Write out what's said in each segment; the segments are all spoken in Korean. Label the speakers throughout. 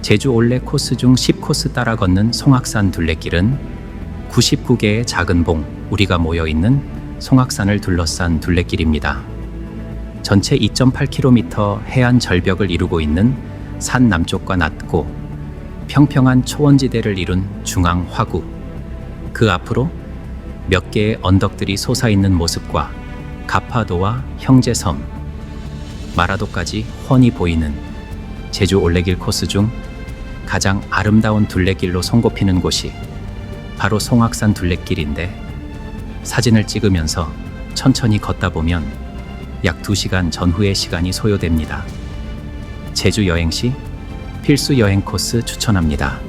Speaker 1: 제주 올레 코스 중 10코스 따라 걷는 송악산 둘레길은 99개의 작은 봉, 우리가 모여있는 송악산을 둘러싼 둘레길입니다. 전체 2.8km 해안 절벽을 이루고 있는 산 남쪽과 낮고 평평한 초원지대를 이룬 중앙 화구, 그 앞으로 몇 개의 언덕들이 솟아있는 모습과 가파도와 형제섬, 마라도까지 훤히 보이는 제주 올레길 코스 중 가장 아름다운 둘레길로 손꼽히는 곳이 바로 송악산 둘레길인데, 사진을 찍으면서 천천히 걷다 보면 약 2시간 전후의 시간이 소요됩니다. 제주 여행 시 필수 여행 코스 추천합니다.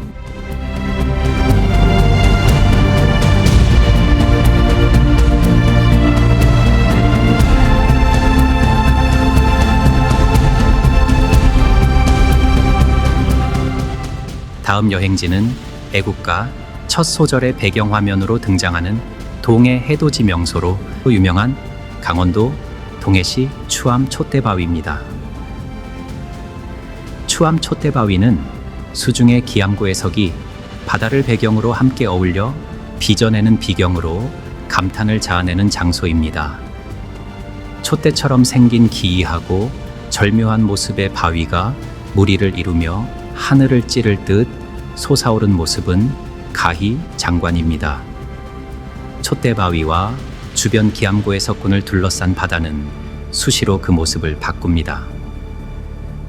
Speaker 1: 다음 여행지는 애국가 첫 소절의 배경화면으로 등장하는 동해 해돋이 명소로 유명한 강원도 동해시 추암 촛대바위입니다. 추암 촛대바위는 수중의 기암고해석이 바다를 배경으로 함께 어울려 빚어내는 비경으로 감탄을 자아내는 장소입니다. 촛대처럼 생긴 기이하고 절묘한 모습의 바위가 무리를 이루며 하늘을 찌를 듯 솟아오른 모습은 가히 장관입니다. 촛대바위와 주변 기암고해석군을 둘러싼 바다는 수시로 그 모습을 바꿉니다.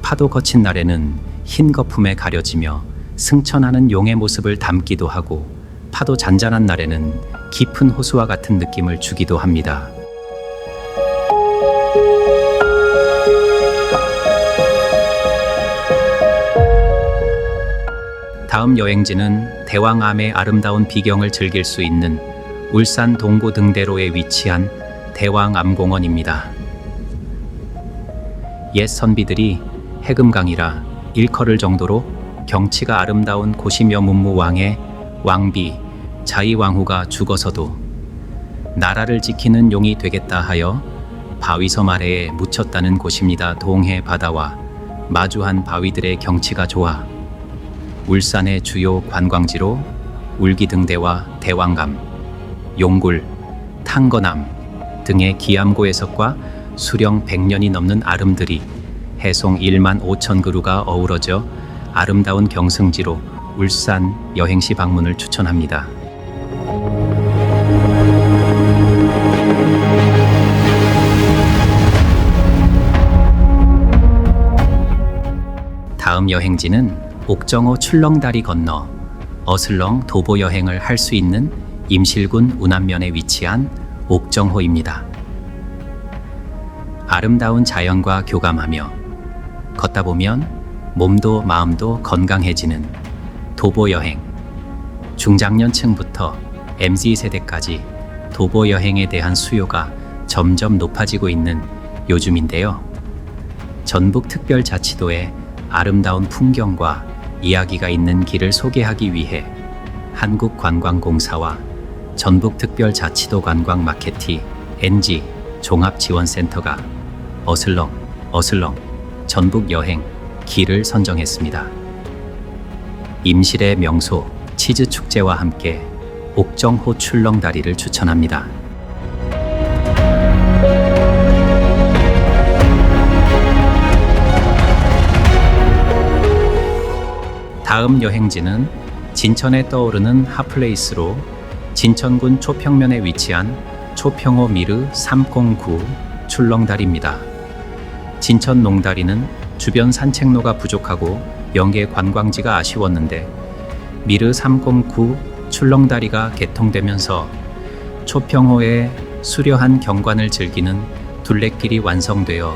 Speaker 1: 파도 거친 날에는 흰 거품에 가려지며 승천하는 용의 모습을 담기도 하고, 파도 잔잔한 날에는 깊은 호수와 같은 느낌을 주기도 합니다. 다음 여행지는 대왕암의 아름다운 비경을 즐길 수 있는 울산 동구 등대로에 위치한 대왕암공원입니다. 옛 선비들이 해금강이라 일컬을 정도로 경치가 아름다운 곳이며 문무왕의 왕비 자이왕후가 죽어서도 나라를 지키는 용이 되겠다 하여 바위섬 아래에 묻혔다는 곳입니다. 동해 바다와 마주한 바위들의 경치가 좋아 울산의 주요 관광지로 울기등대와 대왕감, 용굴, 탕거남 등의 기암고해석과 수령 100년이 넘는 아름드리 해송 1만 5천 그루가 어우러져 아름다운 경승지로 울산 여행시 방문을 추천합니다. 다음 여행지는 옥정호 출렁다리 건너 어슬렁 도보 여행을 할 수 있는 임실군 운암면에 위치한 옥정호입니다. 아름다운 자연과 교감하며 걷다 보면 몸도 마음도 건강해지는 도보 여행. 중장년층부터 MZ세대까지 도보 여행에 대한 수요가 점점 높아지고 있는 요즘인데요. 전북특별자치도의 아름다운 풍경과 이야기가 있는 길을 소개하기 위해 한국관광공사와 전북특별자치도 관광마케티 NG 종합지원센터가 어슬렁 전북여행 길을 선정했습니다. 임실의 명소 치즈축제와 함께 옥정호 출렁다리를 추천합니다. 다음 여행지는 진천에 떠오르는 핫플레이스로 진천군 초평면에 위치한 초평호 미르 309 출렁다리입니다. 진천 농다리는 주변 산책로가 부족하고 연계 관광지가 아쉬웠는데 미르 309 출렁다리가 개통되면서 초평호의 수려한 경관을 즐기는 둘레길이 완성되어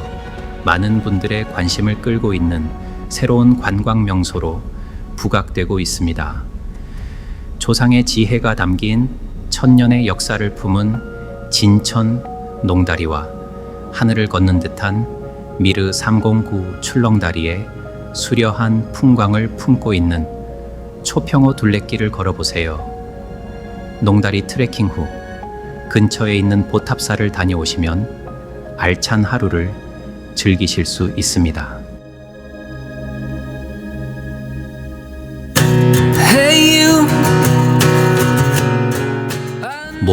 Speaker 1: 많은 분들의 관심을 끌고 있는 새로운 관광 명소로 부각되고 있습니다. 조상의 지혜가 담긴 천년의 역사를 품은 진천 농다리와 하늘을 걷는 듯한 미르 309 출렁다리에 수려한 풍광을 품고 있는 초평호 둘레길을 걸어보세요. 농다리 트레킹 후 근처에 있는 보탑사를 다녀오시면 알찬 하루를 즐기실 수 있습니다.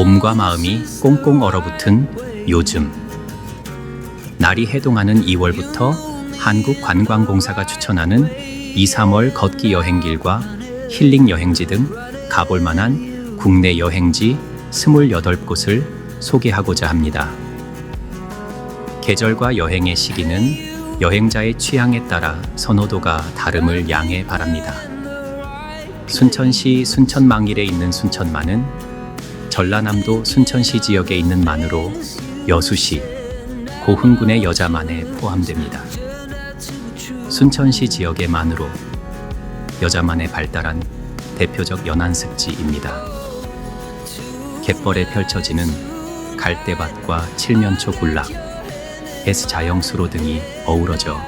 Speaker 1: 몸과 마음이 꽁꽁 얼어붙은 요즘. 날이 해동하는 2월부터 한국관광공사가 추천하는 2, 3월 걷기 여행길과 힐링 여행지 등 가볼 만한 국내 여행지 28곳을 소개하고자 합니다. 계절과 여행의 시기는 여행자의 취향에 따라 선호도가 다름을 양해 바랍니다. 순천시 순천망일에 있는 순천만은 전라남도 순천시 지역에 있는 만으로 여수시, 고흥군의 여자만에 포함됩니다. 순천시 지역의 만으로 여자만에 발달한 대표적 연안습지입니다. 갯벌에 펼쳐지는 갈대밭과 칠면초 군락, S자영수로 등이 어우러져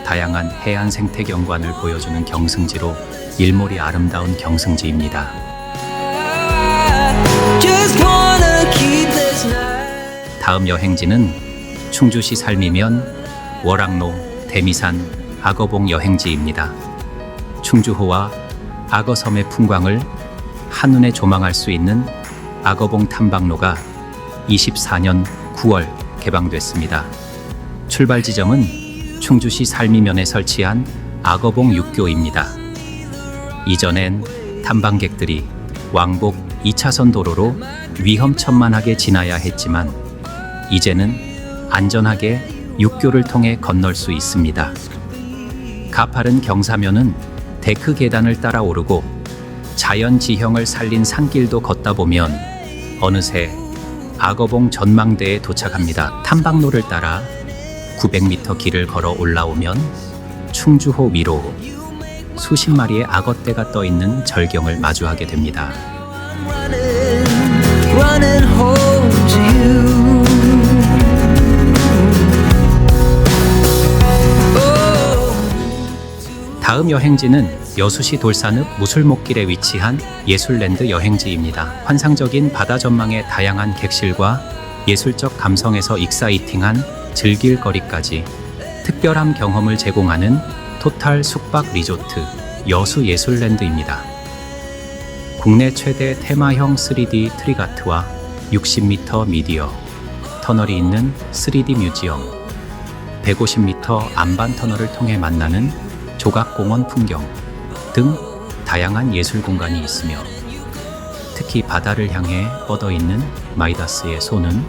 Speaker 1: 다양한 해안 생태 경관을 보여주는 경승지로 일몰이 아름다운 경승지입니다. 다음 여행지는 충주시 살미면 월악로, 대미산, 악어봉 여행지입니다. 충주호와 악어섬의 풍광을 한눈에 조망할 수 있는 악어봉 탐방로가 24년 9월 개방됐습니다. 출발 지점은 충주시 살미면에 설치한 악어봉 육교입니다. 이전엔 탐방객들이 왕복 2차선 도로로 위험천만하게 지나야 했지만 이제는 안전하게 육교를 통해 건널 수 있습니다. 가파른 경사면은 데크 계단을 따라 오르고 자연 지형을 살린 산길도 걷다 보면 어느새 악어봉 전망대에 도착합니다. 탐방로를 따라 900m 길을 걸어 올라오면 충주호 위로 수십 마리의 악어떼가 떠 있는 절경을 마주하게 됩니다. 다음 여행지는 여수시 돌산읍 무술목길에 위치한 예술랜드 여행지입니다. 환상적인 바다 전망의 다양한 객실과 예술적 감성에서 익사이팅한 즐길 거리까지 특별한 경험을 제공하는 토탈 숙박 리조트 여수 예술랜드입니다. 국내 최대 테마형 3D 트리가트와 60m 미디어 터널이 있는 3D 뮤지엄, 150m 안반 터널을 통해 만나는 조각공원 풍경 등 다양한 예술 공간이 있으며 특히 바다를 향해 뻗어있는 마이다스의 소는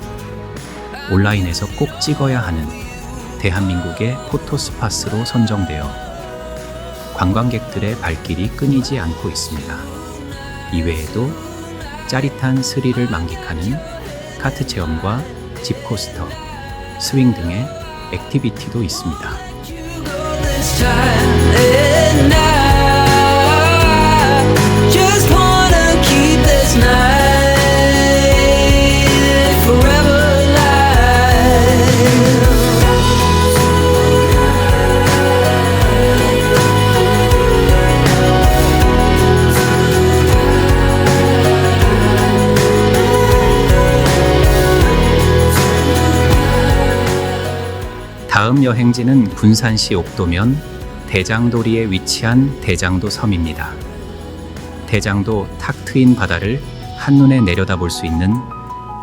Speaker 1: 온라인에서 꼭 찍어야 하는 대한민국의 포토스팟으로 선정되어 관광객들의 발길이 끊이지 않고 있습니다. 이외에도 짜릿한 스릴을 만끽하는 카트 체험과 집코스터, 스윙 등의 액티비티도 있습니다. 다음 여행지는 군산시 옥도면 대장도리에 위치한 대장도 섬입니다. 대장도 탁 트인 바다를 한눈에 내려다볼 수 있는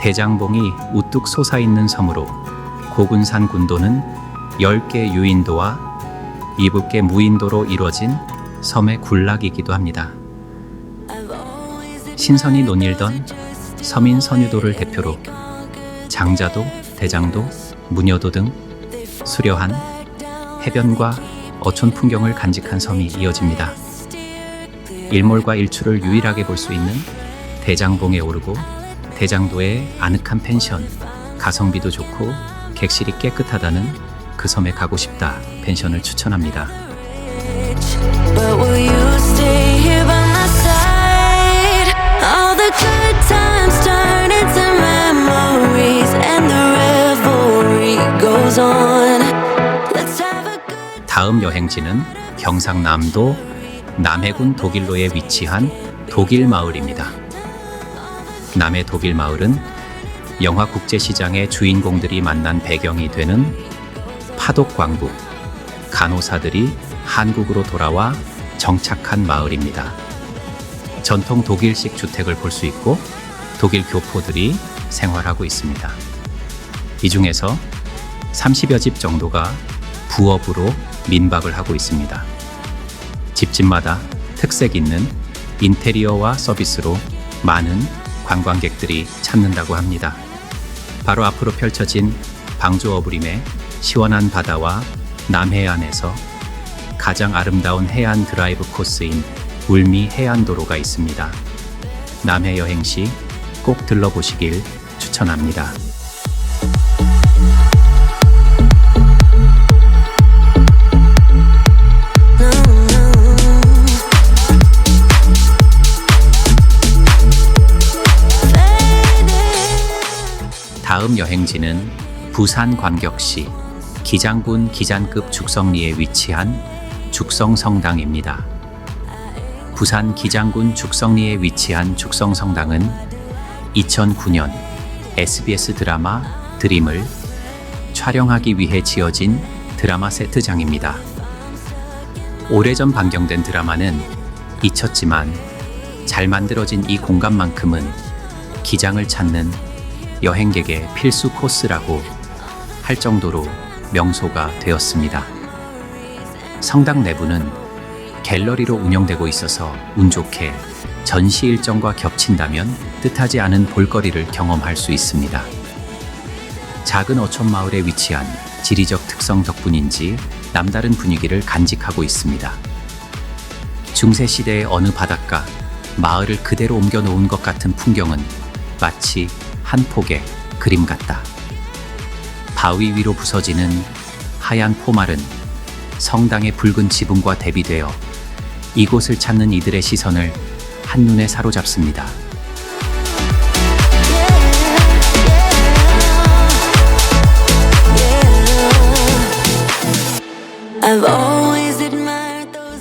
Speaker 1: 대장봉이 우뚝 솟아있는 섬으로 고군산 군도는 10개 유인도와 7개 무인도로 이루어진 섬의 군락이기도 합니다. 신선이 논일던 서민 선유도를 대표로 장자도, 대장도, 무녀도 등 수려한 해변과 어촌 풍경을 간직한 섬이 이어집니다. 일몰과 일출을 유일하게 볼 수 있는 대장봉에 오르고 대장도의 아늑한 펜션, 가성비도 좋고 객실이 깨끗하다는 그 섬에 가고 싶다 펜션을 추천합니다. 다음 여행지는 경상남도 남해군 독일로에 위치한 독일마을입니다. 남해 독일마을은 영화 국제시장의 주인공들이 만난 배경이 되는 파독광부, 간호사들이 한국으로 돌아와 정착한 마을입니다. 전통 독일식 주택을 볼 수 있고 독일 교포들이 생활하고 있습니다. 이 중에서 30여 집 정도가 부업으로 민박을 하고 있습니다. 집집마다 특색 있는 인테리어와 서비스로 많은 관광객들이 찾는다고 합니다. 바로 앞으로 펼쳐진 방조어부림의 시원한 바다와 남해안에서 가장 아름다운 해안 드라이브 코스인 울미 해안도로가 있습니다. 남해 여행 시 꼭 들러보시길 추천합니다. 다음 여행지는 부산광역시 기장군 기장급 죽성리에 위치한 죽성성당입니다. 부산 기장군 죽성리에 위치한 죽성성당은 2009년 SBS 드라마 드림을 촬영하기 위해 지어진 드라마 세트장입니다. 오래전 방영된 드라마는 잊혔지만 잘 만들어진 이 공간만큼은 기장을 찾는 여행객의 필수 코스라고 할 정도로 명소가 되었습니다. 성당 내부는 갤러리로 운영되고 있어서 운 좋게 전시 일정과 겹친다면 뜻하지 않은 볼거리를 경험할 수 있습니다. 작은 어촌 마을에 위치한 지리적 특성 덕분인지 남다른 분위기를 간직하고 있습니다. 중세시대의 어느 바닷가, 마을을 그대로 옮겨 놓은 것 같은 풍경은 마치 한 폭의 그림 같다. 바위 위로 부서지는 하얀 포말은 성당의 붉은 지붕과 대비되어 이곳을 찾는 이들의 시선을 한눈에 사로잡습니다.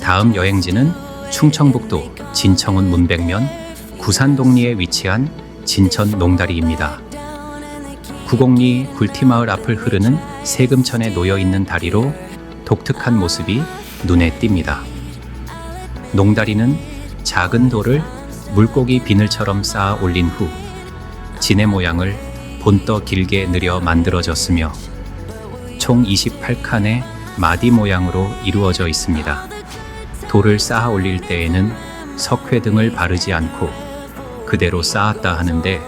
Speaker 1: 다음 여행지는 충청북도 진청은 문백면 구산동리에 위치한 진천 농다리입니다. 구곡리 굴티마을 앞을 흐르는 세금천에 놓여있는 다리로 독특한 모습이 눈에 띕니다. 농다리는 작은 돌을 물고기 비늘처럼 쌓아 올린 후 진해 모양을 본떠 길게 느려 만들어졌으며 총 28칸의 마디 모양으로 이루어져 있습니다. 돌을 쌓아 올릴 때에는 석회 등을 바르지 않고 그대로 쌓았다 하는데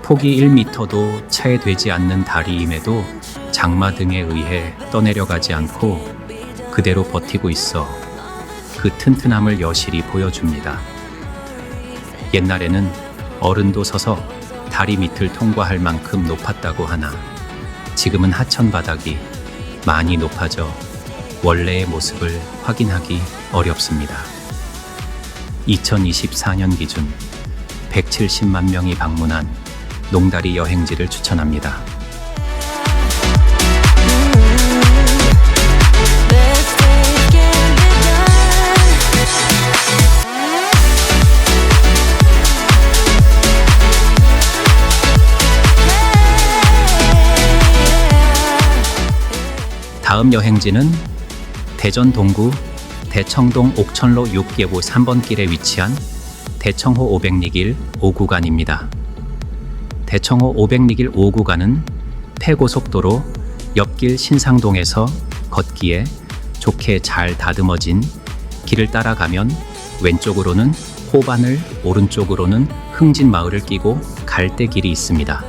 Speaker 1: 폭이 1m도 채 되지 않는 다리임에도 장마 등에 의해 떠내려가지 않고 그대로 버티고 있어 그 튼튼함을 여실히 보여줍니다. 옛날에는 어른도 서서 다리 밑을 통과할 만큼 높았다고 하나 지금은 하천 바닥이 많이 높아져 원래의 모습을 확인하기 어렵습니다. 2024년 기준 170만 명이 방문한 농다리 여행지를 추천합니다. 다음 여행지는 대전 동구 대청동 옥천로 6개구 3번 길에 위치한 대청호 500리길 5구간입니다. 대청호 500리길 5구간은 폐고속도로 옆길 신상동에서 걷기에 좋게 잘 다듬어진 길을 따라가면 왼쪽으로는 호반을, 오른쪽으로는 흥진마을을 끼고 갈대길이 있습니다.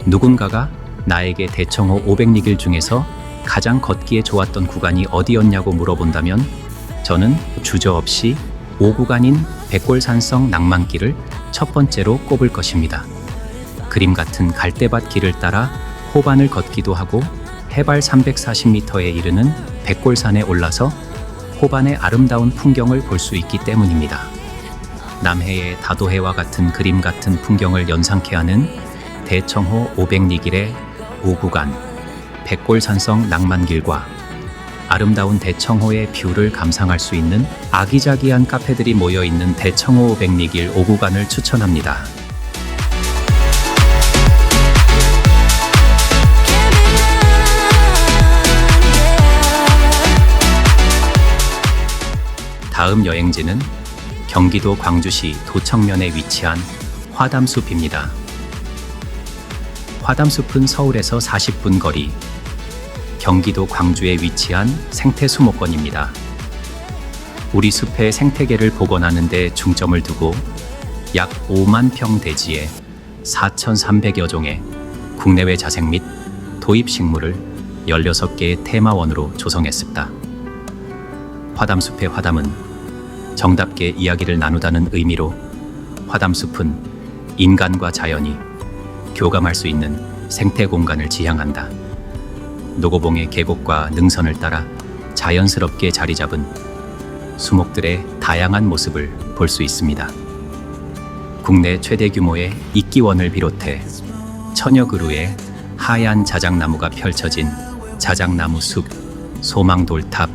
Speaker 1: 누군가가 나에게 대청호 500리길 중에서 가장 걷기에 좋았던 구간이 어디였냐고 물어본다면 저는 주저없이 5구간인 백골산성 낭만길을 첫 번째로 꼽을 것입니다. 그림 같은 갈대밭 길을 따라 호반을 걷기도 하고 해발 340m에 이르는 백골산에 올라서 호반의 아름다운 풍경을 볼 수 있기 때문입니다. 남해의 다도해와 같은 그림 같은 풍경을 연상케 하는 대청호 500리길의 5구간 백골산성 낭만길과 아름다운 대청호의 뷰를 감상할 수 있는 아기자기한 카페들이 모여있는 대청호 500리길 5구간을 추천합니다. 다음 여행지는 경기도 광주시 도청면에 위치한 화담숲입니다. 화담숲은 서울에서 40분 거리, 경기도 광주에 위치한 생태수목원입니다. 우리 숲의 생태계를 복원하는 데 중점을 두고 약 5만 평 대지에 4,300여 종의 국내외 자생 및 도입 식물을 16개의 테마원으로 조성했습니다. 화담숲의 화담은 정답게 이야기를 나누다는 의미로 화담숲은 인간과 자연이 교감할 수 있는 생태 공간을 지향한다. 노고봉의 계곡과 능선을 따라 자연스럽게 자리 잡은 수목들의 다양한 모습을 볼 수 있습니다. 국내 최대 규모의 이끼원을 비롯해 천여 그루의 하얀 자작나무가 펼쳐진 자작나무 숲, 소망돌탑,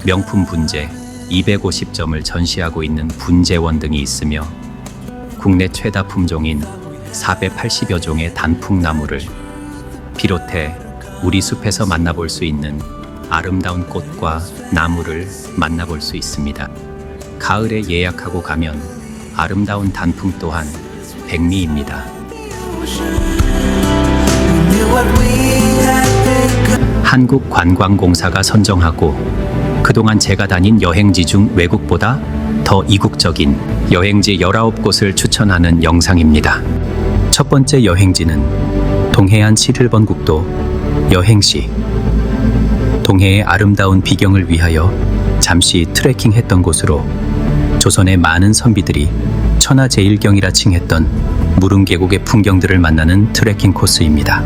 Speaker 1: 명품 분재 250점을 전시하고 있는 분재원 등이 있으며 국내 최다 품종인 480여 종의 단풍나무를 비롯해 우리 숲에서 만나볼 수 있는 아름다운 꽃과 나무를 만나볼 수 있습니다. 가을에 예약하고 가면 아름다운 단풍 또한 백미입니다. 한국관광공사가 선정하고 그동안 제가 다닌 여행지 중 외국보다 더 이국적인 여행지 19곳을 추천하는 영상입니다. 첫 번째 여행지는 동해안 11번 국도 여행시. 동해의 아름다운 비경을 위하여 잠시 트레킹했던 곳으로 조선의 많은 선비들이 천하제일경이라 칭했던 무릉계곡의 풍경들을 만나는 트레킹 코스입니다.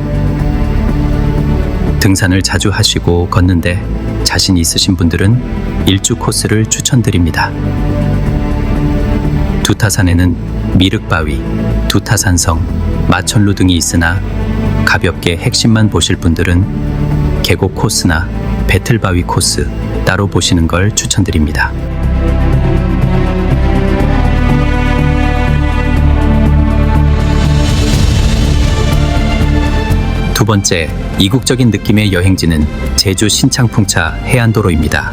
Speaker 1: 등산을 자주 하시고 걷는데 자신 있으신 분들은 일주 코스를 추천드립니다. 두타산에는 미륵바위, 두타산성, 마천루 등이 있으나 가볍게 핵심만 보실 분들은 계곡 코스나 배틀바위 코스 따로 보시는 걸 추천드립니다. 두 번째, 이국적인 느낌의 여행지는 제주 신창풍차 해안도로입니다.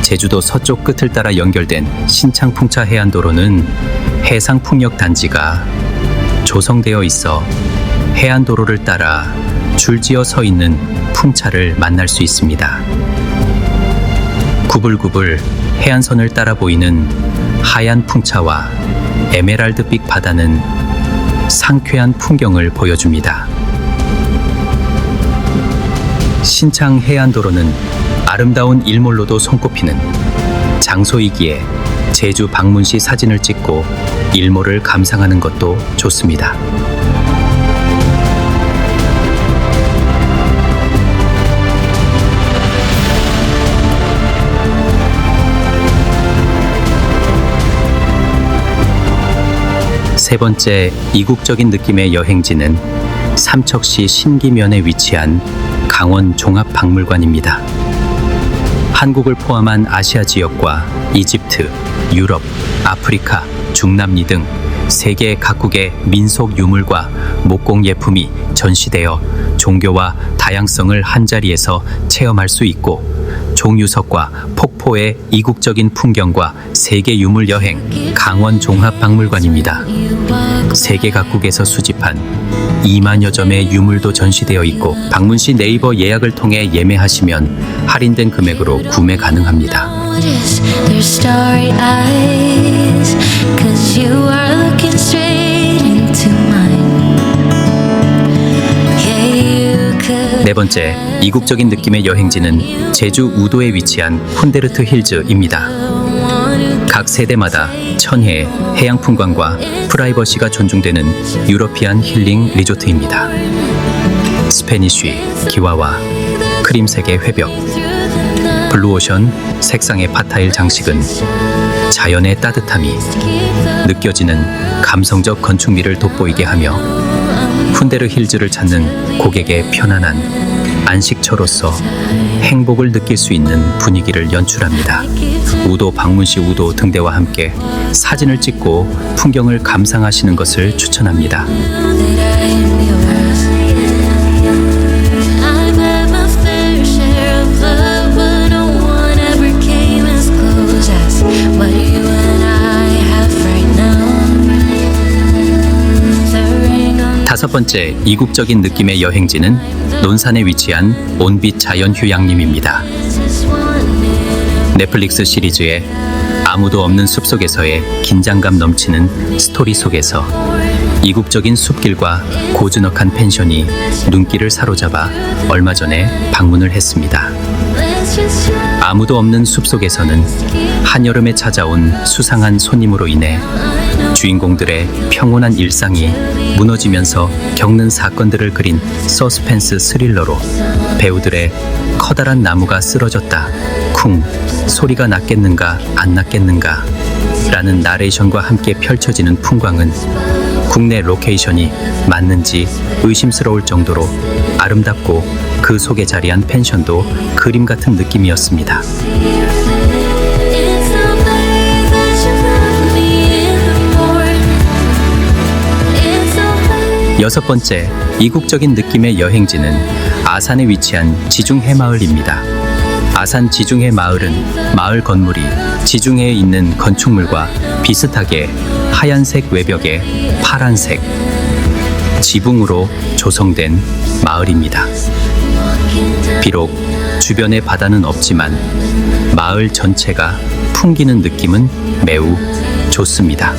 Speaker 1: 제주도 서쪽 끝을 따라 연결된 신창풍차 해안도로는 해상풍력단지가 조성되어 있어 해안도로를 따라 줄지어 서 있는 풍차를 만날 수 있습니다. 구불구불 해안선을 따라 보이는 하얀 풍차와 에메랄드빛 바다는 상쾌한 풍경을 보여줍니다. 신창 해안도로는 아름다운 일몰로도 손꼽히는 장소이기에 제주 방문 시 사진을 찍고 일몰을 감상하는 것도 좋습니다. 세 번째 이국적인 느낌의 여행지는 삼척시 신기면에 위치한 강원 종합박물관입니다. 한국을 포함한 아시아 지역과 이집트, 유럽, 아프리카, 중남미 등 세계 각국의 민속 유물과 목공 예품이 전시되어 종교와 다양성을 한자리에서 체험할 수 있고 종유석과 폭포의 이국적인 풍경과 세계 유물 여행 강원 종합박물관입니다. 세계 각국에서 수집한 2만여 점의 유물도 전시되어 있고 방문 시 네이버 예약을 통해 예매하시면 할인된 금액으로 구매 가능합니다. 네 번째, 이국적인 느낌의 여행지는 제주 우도에 위치한 푼데르트 힐즈입니다. 각 세대마다 천혜의 해양풍광과 프라이버시가 존중되는 유러피안 힐링 리조트입니다. 스페니쉬, 기와와 크림색의 회벽, 블루오션 색상의 파타일 장식은 자연의 따뜻함이 느껴지는 감성적 건축미를 돋보이게 하며 푼데르 힐즈를 찾는 고객의 편안한 안식처로서 행복을 느낄 수 있는 분위기를 연출합니다. 우도 방문 시 우도 등대와 함께 사진을 찍고 풍경을 감상하시는 것을 추천합니다.
Speaker 2: What you and I
Speaker 1: 번째, 이국적인 느낌의 여행지는 논산에 위치한 온빛 자연휴양림입니다. 넷플릭스 시리즈의 아무도 없는 숲속에서의 긴장감 넘치는 스토리 속에서 이국적인 숲길과 고즈넉한 펜션이 눈길을 사로잡아 얼마 전에 방문을 했습니다. 아무도 없는 숲속에서는 한여름에 찾아온 수상한 손님으로 인해 주인공들의 평온한 일상이 무너지면서 겪는 사건들을 그린 서스펜스 스릴러로 배우들의 커다란 나무가 쓰러졌다, 쿵, 소리가 났겠는가 안 났겠는가 라는 나레이션과 함께 펼쳐지는 풍광은 국내 로케이션이 맞는지 의심스러울 정도로 아름답고 그 속에 자리한 펜션도 그림 같은 느낌이었습니다. 여섯 번째, 이국적인 느낌의 여행지는 아산에 위치한 지중해마을입니다. 아산 지중해마을은 마을 건물이 지중해에 있는 건축물과 비슷하게 하얀색 외벽에 파란색 지붕으로 조성된 마을입니다. 비록 주변에 바다는 없지만 마을 전체가 풍기는 느낌은 매우 좋습니다.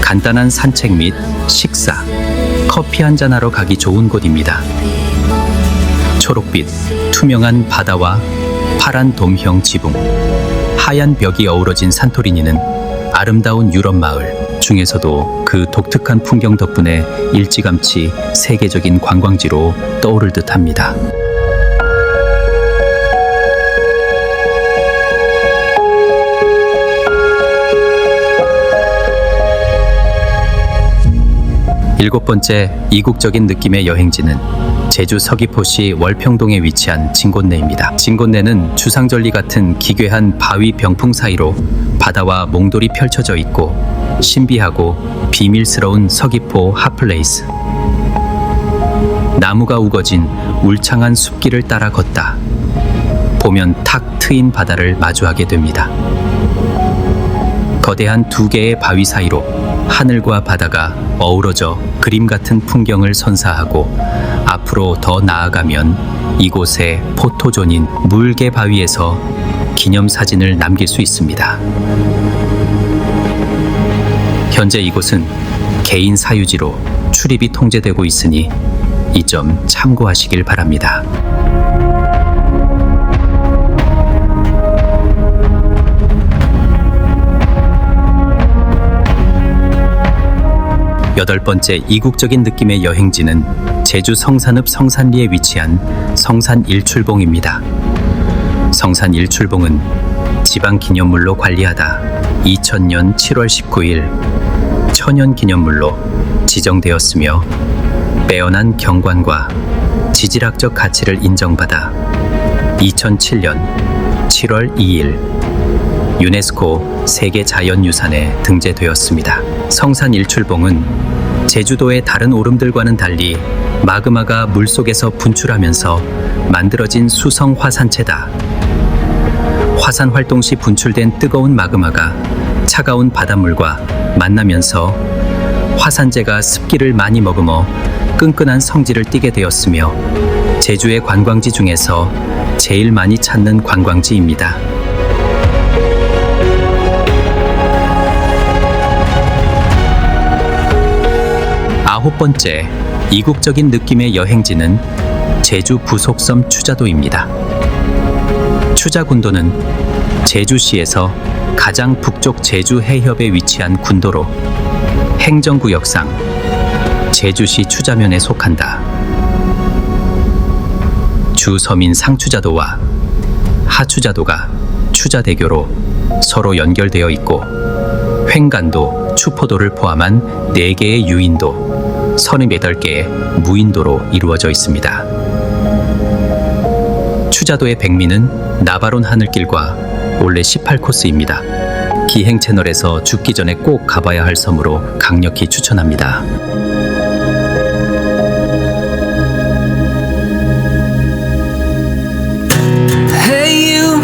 Speaker 1: 간단한 산책 및 식사, 커피 한잔하러 가기 좋은 곳입니다. 초록빛, 투명한 바다와 파란 돔형 지붕, 하얀 벽이 어우러진 산토리니는 아름다운 유럽 마을 중에서도 그 독특한 풍경 덕분에 일찌감치 세계적인 관광지로 떠오를 듯합니다. 일곱 번째, 이국적인 느낌의 여행지는 제주 서귀포시 월평동에 위치한 진곤내입니다. 진곤내는 주상절리 같은 기괴한 바위 병풍 사이로 바다와 몽돌이 펼쳐져 있고 신비하고 비밀스러운 서귀포 핫플레이스. 나무가 우거진 울창한 숲길을 따라 걷다 보면 탁 트인 바다를 마주하게 됩니다. 거대한 두 개의 바위 사이로 하늘과 바다가 어우러져 그림 같은 풍경을 선사하고 앞으로 더 나아가면 이곳의 포토존인 물개 바위에서 기념사진을 남길 수 있습니다. 현재 이곳은 개인 사유지로 출입이 통제되고 있으니 이 점 참고하시길 바랍니다. 여덟 번째, 이국적인 느낌의 여행지는 제주 성산읍 성산리에 위치한 성산 일출봉입니다. 성산 일출봉은 지방기념물로 관리하다 2000년 7월 19일 천연기념물로 지정되었으며 빼어난 경관과 지질학적 가치를 인정받아 2007년 7월 2일 유네스코 세계자연유산에 등재되었습니다. 성산 일출봉은 제주도의 다른 오름들과는 달리 마그마가 물속에서 분출하면서 만들어진 수성 화산체다. 화산 활동 시 분출된 뜨거운 마그마가 차가운 바닷물과 만나면서 화산재가 습기를 많이 머금어 끈끈한 성질을 띠게 되었으며 제주의 관광지 중에서 제일 많이 찾는 관광지입니다. 아홉 번째, 이국적인 느낌의 여행지는 제주 부속섬 추자도입니다. 추자군도는 제주시에서 가장 북쪽 제주 해협에 위치한 군도로 행정구역상 제주시 추자면에 속한다. 주섬인 상추자도와 하추자도가 추자대교로 서로 연결되어 있고 횡간도, 추포도를 포함한 4개의 유인도, 38개의 무인도로 이루어져 있습니다. 추자도의 백미는 나바론 하늘길과 올레 18코스입니다. 기행 채널에서 죽기 전에 꼭 가봐야 할 섬으로 강력히 추천합니다.
Speaker 2: Hey you,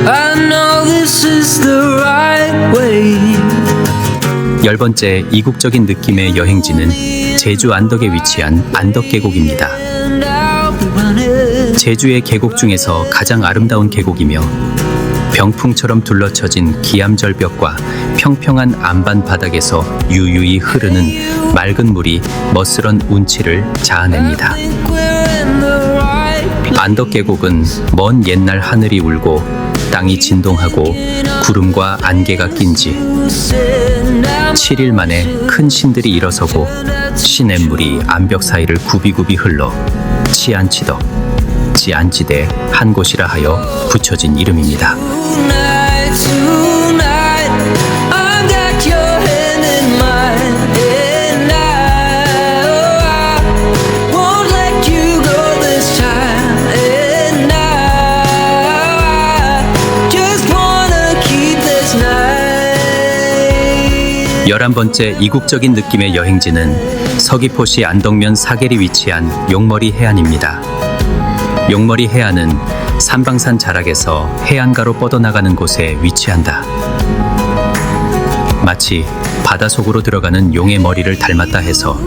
Speaker 2: I know this is the right way,
Speaker 1: 10번째 이국적인 느낌의 여행지는 제주 안덕에 위치한 안덕계곡입니다. 제주의 계곡 중에서 가장 아름다운 계곡이며 병풍처럼 둘러쳐진 기암절벽과 평평한 안반 바닥에서 유유히 흐르는 맑은 물이 멋스런 운치를 자아냅니다. 안덕계곡은 먼 옛날 하늘이 울고 땅이 진동하고 구름과 안개가 낀 지 7일 만에 큰 신들이 일어서고 시냇물이 암벽 사이를 굽이굽이 흘러 치안치덕, 지안지대 한 곳이라 하여 붙여진 이름입니다.
Speaker 2: Tonight, tonight, I've got your hand in mine, and I won't let you go this time, and I just wanna keep this night.
Speaker 1: 11번째 이국적인 느낌의 여행지는 서귀포시 안덕면 사계리 위치한 용머리 해안입니다. 용머리 해안은 산방산 자락에서 해안가로 뻗어나가는 곳에 위치한다. 마치 바다 속으로 들어가는 용의 머리를 닮았다 해서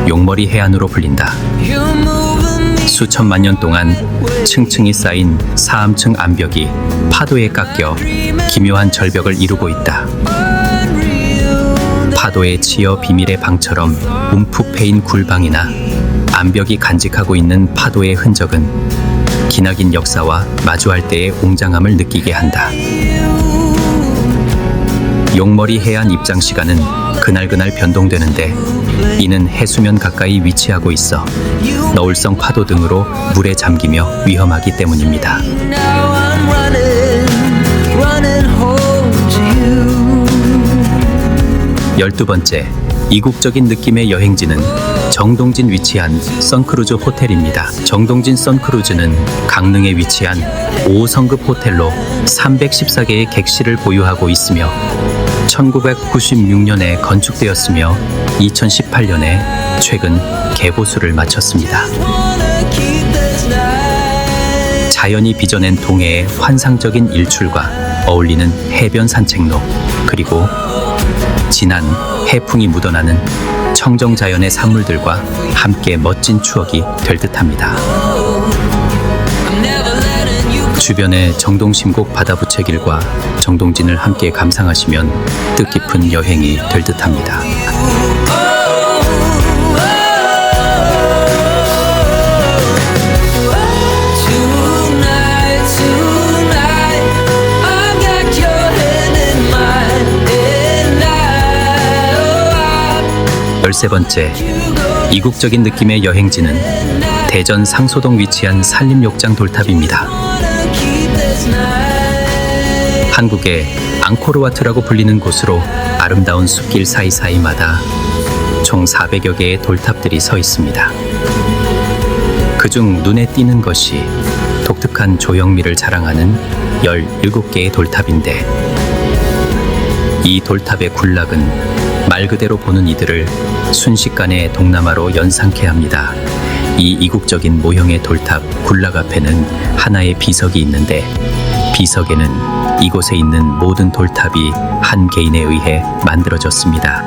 Speaker 1: 용머리 해안으로 불린다.
Speaker 2: You're moving me
Speaker 1: 수천만 년 동안 층층이 쌓인 사암층 암벽이 파도에 깎여 기묘한 절벽을 이루고 있다.
Speaker 2: unreal.
Speaker 1: 파도에 치여 비밀의 방처럼 움푹 패인 굴방이나 암벽이 간직하고 있는 파도의 흔적은 기나긴 역사와 마주할 때의 웅장함을 느끼게 한다. 용머리 해안 입장 시간은 그날그날 변동되는데 이는 해수면 가까이 위치하고 있어 너울성 파도 등으로 물에 잠기며 위험하기 때문입니다.
Speaker 2: Now I'm running home to you.
Speaker 1: 12번째 이국적인 느낌의 여행지는 정동진 위치한 선크루즈 호텔입니다. 정동진 선크루즈는 강릉에 위치한 5성급 호텔로 314개의 객실을 보유하고 있으며 1996년에 건축되었으며 2018년에 최근 개보수를 마쳤습니다.
Speaker 2: Wanna keep this night.
Speaker 1: 자연이 빚어낸 동해의 환상적인 일출과 어울리는 해변 산책로, 그리고 진한 해풍이 묻어나는 청정자연의 산물들과 함께 멋진 추억이 될 듯합니다.
Speaker 2: I'm never letting you
Speaker 1: 주변의 정동심곡 바다부채길과 정동진을 함께 감상하시면 뜻깊은 여행이 될 듯합니다.
Speaker 2: Tonight, tonight, I've got your hand in mine, and I
Speaker 1: 13번째 이국적인 느낌의 여행지는 대전 상소동 위치한 산림욕장 돌탑입니다.
Speaker 2: wanna keep this night.
Speaker 1: 한국의 앙코르와트라고 불리는 곳으로 아름다운 숲길 사이사이마다 총 400여 개의 돌탑들이 서 있습니다. 그중 눈에 띄는 것이 독특한 조형미를 자랑하는 17개의 돌탑인데, 이 돌탑의 군락은 말 그대로 보는 이들을 순식간에 동남아로 연상케 합니다. 이 이국적인 모형의 돌탑 군락 앞에는 하나의 비석이 있는데, 비석에는 이곳에 있는 모든 돌탑이 한 개인에 의해 만들어졌습니다.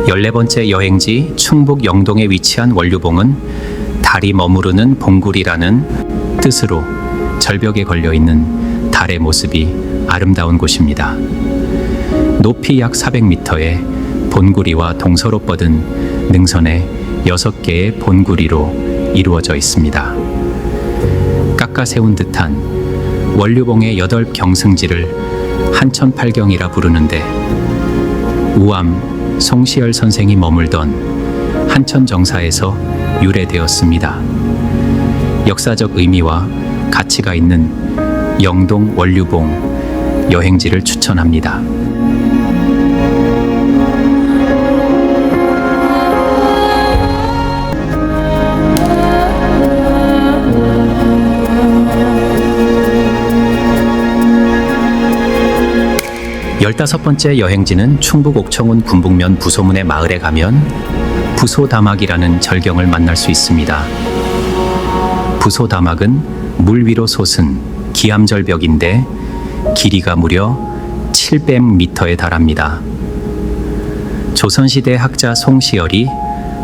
Speaker 1: 열네 번째 여행지 충북 영동에 위치한 원류봉은 달이 머무르는 봉구리라는 뜻으로 절벽에 걸려있는 달의 모습이 아름다운 곳입니다. 높이 약 400m의 본구리와 동서로 뻗은 능선에 6개의 본구리로 이루어져 있습니다. 깎아 세운 듯한 원류봉의 8경승지를 한천팔경이라 부르는데, 우암 송시열 선생이 머물던 한천정사에서 유래되었습니다. 역사적 의미와 가치가 있는 영동 원류봉 여행지를 추천합니다. 15번째 여행지는 충북 옥천군 군북면 부소문의 마을에 가면 부소다막이라는 절경을 만날 수 있습니다. 부소다막은 물 위로 솟은 기암절벽인데 길이가 무려 700m에 달합니다. 조선시대 학자 송시열이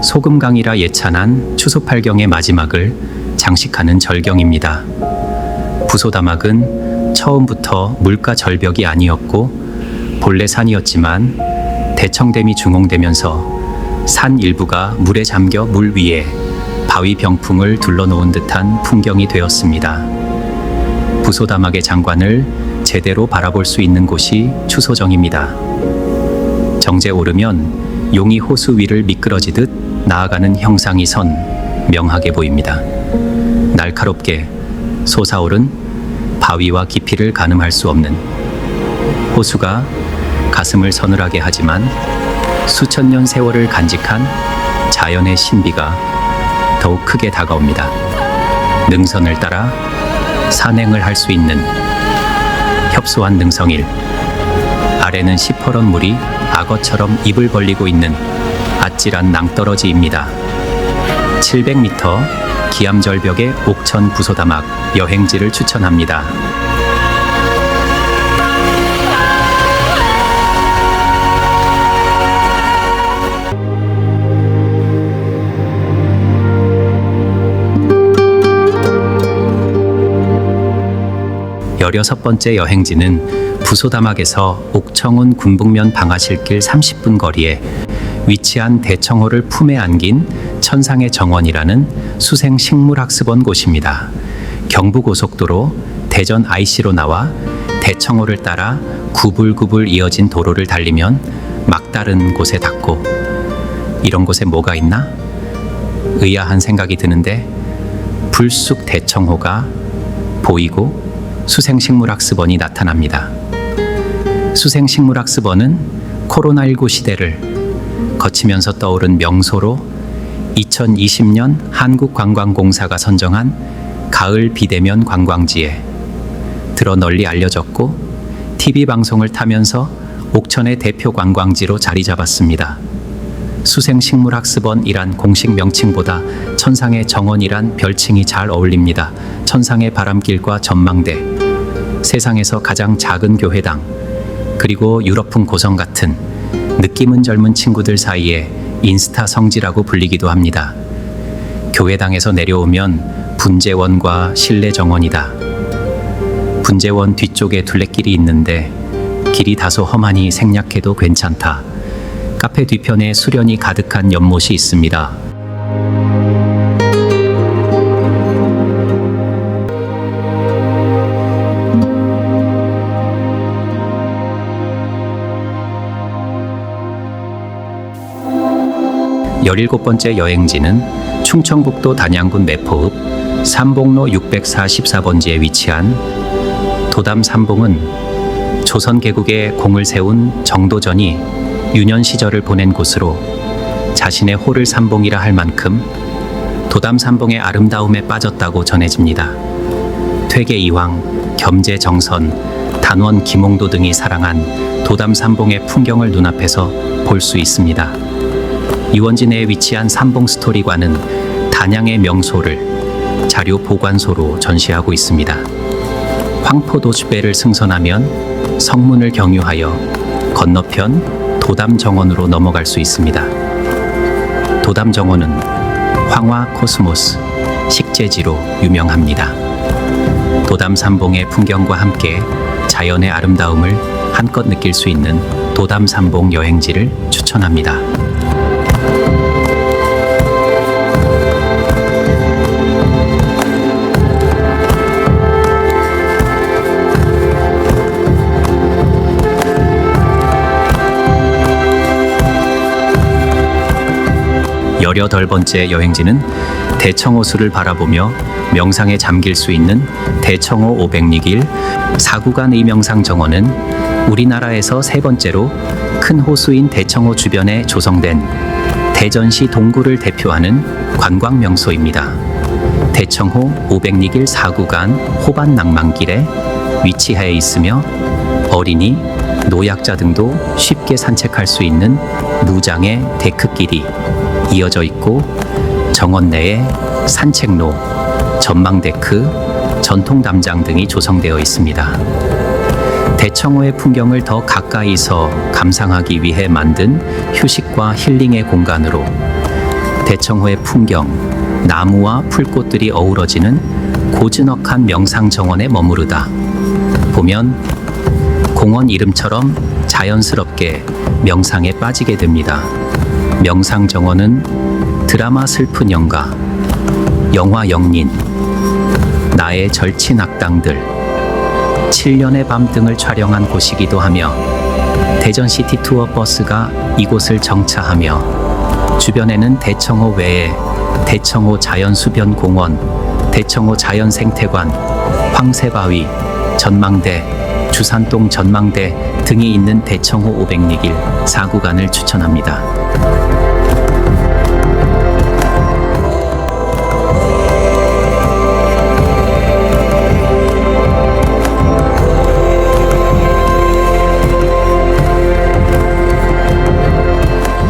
Speaker 1: 소금강이라 예찬한 추수팔경의 마지막을 장식하는 절경입니다. 부소다막은 처음부터 물가 절벽이 아니었고 본래 산이었지만 대청댐이 중흥되면서 산 일부가 물에 잠겨 물 위에 바위 병풍을 둘러놓은 듯한 풍경이 되었습니다. 부소다막의 장관을 제대로 바라볼 수 있는 곳이 추소정입니다. 정제 오르면 용이 호수 위를 미끄러지듯 나아가는 형상이 선 명하게 보입니다. 날카롭게 솟아오른 바위와 깊이를 가늠할 수 없는 호수가 가슴을 서늘하게 하지만 수천 년 세월을 간직한 자연의 신비가 더욱 크게 다가옵니다. 능선을 따라 산행을 할 수 있는 협소한 능성일, 아래는 시퍼런 물이 악어처럼 입을 벌리고 있는 아찔한 낭떠러지입니다. 700m 기암절벽의 옥천 부소다막 여행지를 추천합니다. 열여섯 번째 여행지는 부소다막에서 옥천군 군북면 방아실길 30분 거리에 위치한 대청호를 품에 안긴 천상의 정원이라는 수생식물학습원 곳입니다. 경부고속도로 대전 IC로 나와 대청호를 따라 구불구불 이어진 도로를 달리면 막다른 곳에 닿고 이런 곳에 뭐가 있나? 의아한 생각이 드는데 불쑥 대청호가 보이고 수생식물학습원이 나타납니다. 수생식물학습원은 코로나19 시대를 거치면서 떠오른 명소로 2020년 한국관광공사가 선정한 가을 비대면 관광지에 들어 널리 알려졌고 TV방송을 타면서 옥천의 대표 관광지로 자리 잡았습니다. 수생식물학습원이란 공식 명칭보다 천상의 정원이란 별칭이 잘 어울립니다. 천상의 바람길과 전망대, 세상에서 가장 작은 교회당, 그리고 유럽풍 고성 같은 느낌은 젊은 친구들 사이에 인스타 성지라고 불리기도 합니다. 교회당에서 내려오면 분재원과 실내 정원이다. 분재원 뒤쪽에 둘레길이 있는데 길이 다소 험하니 생략해도 괜찮다. 카페 뒤편에 수련이 가득한 연못이 있습니다. 열일곱 번째 여행지는 충청북도 단양군 매포읍 삼봉로 644번지에 위치한 도담삼봉은 조선 개국에 공을 세운 정도전이 유년 시절을 보낸 곳으로 자신의 호를 삼봉이라 할 만큼 도담삼봉의 아름다움에 빠졌다고 전해집니다. 퇴계 이황, 겸재 정선, 단원 김홍도 등이 사랑한 도담삼봉의 풍경을 눈앞에서 볼 수 있습니다. 유원지 내에 위치한 삼봉스토리관은 단양의 명소를 자료 보관소로 전시하고 있습니다. 황포도주배를 승선하면 성문을 경유하여 건너편 도담정원으로 넘어갈 수 있습니다. 도담정원은 황화 코스모스 식재지로 유명합니다. 도담삼봉의 풍경과 함께 자연의 아름다움을 한껏 느낄 수 있는 도담삼봉 여행지를 추천합니다. 열여덟 번째 여행지는 대청호수를 바라보며 명상에 잠길 수 있는 대청호 500리길 4구간 의명상 정원은 우리나라에서 세 번째로 큰 호수인 대청호 주변에 조성된 대전시 동구를 대표하는 관광 명소입니다. 대청호 500리길 4구간 호반 낭만길에 위치해 있으며 어린이, 노약자 등도 쉽게 산책할 수 있는 무장의 데크길이 이어져 있고 정원 내에 산책로, 전망데크, 전통담장 등이 조성되어 있습니다. 대청호의 풍경을 더 가까이서 감상하기 위해 만든 휴식과 힐링의 공간으로 대청호의 풍경, 나무와 풀꽃들이 어우러지는 고즈넉한 명상 정원에 머무르다 보면 공원 이름처럼 자연스럽게 명상에 빠지게 됩니다. 명상 정원은 드라마 슬픈 영가, 영화 영린, 나의 절친 악당들, 7년의 밤 등을 촬영한 곳이기도 하며 대전시티 투어 버스가 이곳을 정차하며 주변에는 대청호 외에 대청호 자연수변공원, 대청호 자연생태관, 황새바위, 전망대, 주산동 전망대 등이 있는 대청호 500리길 4구간을 추천합니다.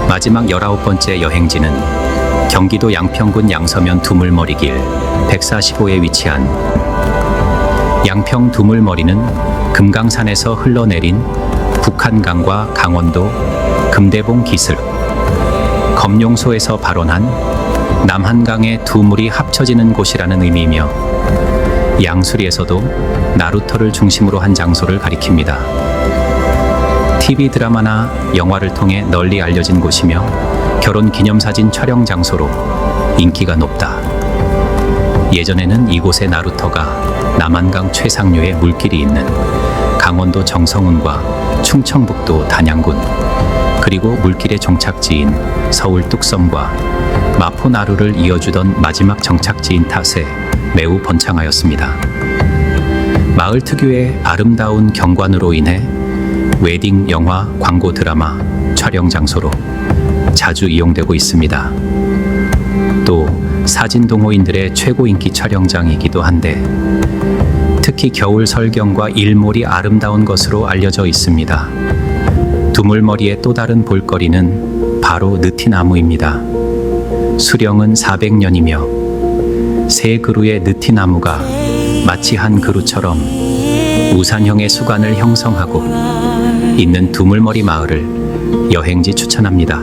Speaker 1: 마지막 19번째 여행지는 경기도 양평군 양서면 두물머리길 145에 위치한 양평 두물머리는 금강산에서 흘러내린 북한강과 강원도 금대봉 기슭, 검룡소에서 발원한 남한강의 두 물이 합쳐지는 곳이라는 의미이며 양수리에서도 나루터를 중심으로 한 장소를 가리킵니다. TV 드라마나 영화를 통해 널리 알려진 곳이며 결혼 기념사진 촬영 장소로 인기가 높다. 예전에는 이곳의 나루터가 남한강 최상류의 물길이 있는 강원도 정성운과 충청북도 단양군, 그리고 물길의 종착지인 서울 뚝섬과 마포 나루를 이어주던 마지막 정착지인 탓에 매우 번창하였습니다. 마을 특유의 아름다운 경관으로 인해 웨딩 영화, 광고 드라마 촬영 장소로 자주 이용되고 있습니다. 또 사진 동호인들의 최고 인기 촬영장이기도 한데 특히 겨울 설경과 일몰이 아름다운 것으로 알려져 있습니다. 두물머리의 또 다른 볼거리는 바로 느티나무입니다. 수령은 400년이며 세 그루의 느티나무가 마치 한 그루처럼 우산형의 수관을 형성하고 있는 두물머리 마을을 여행지 추천합니다.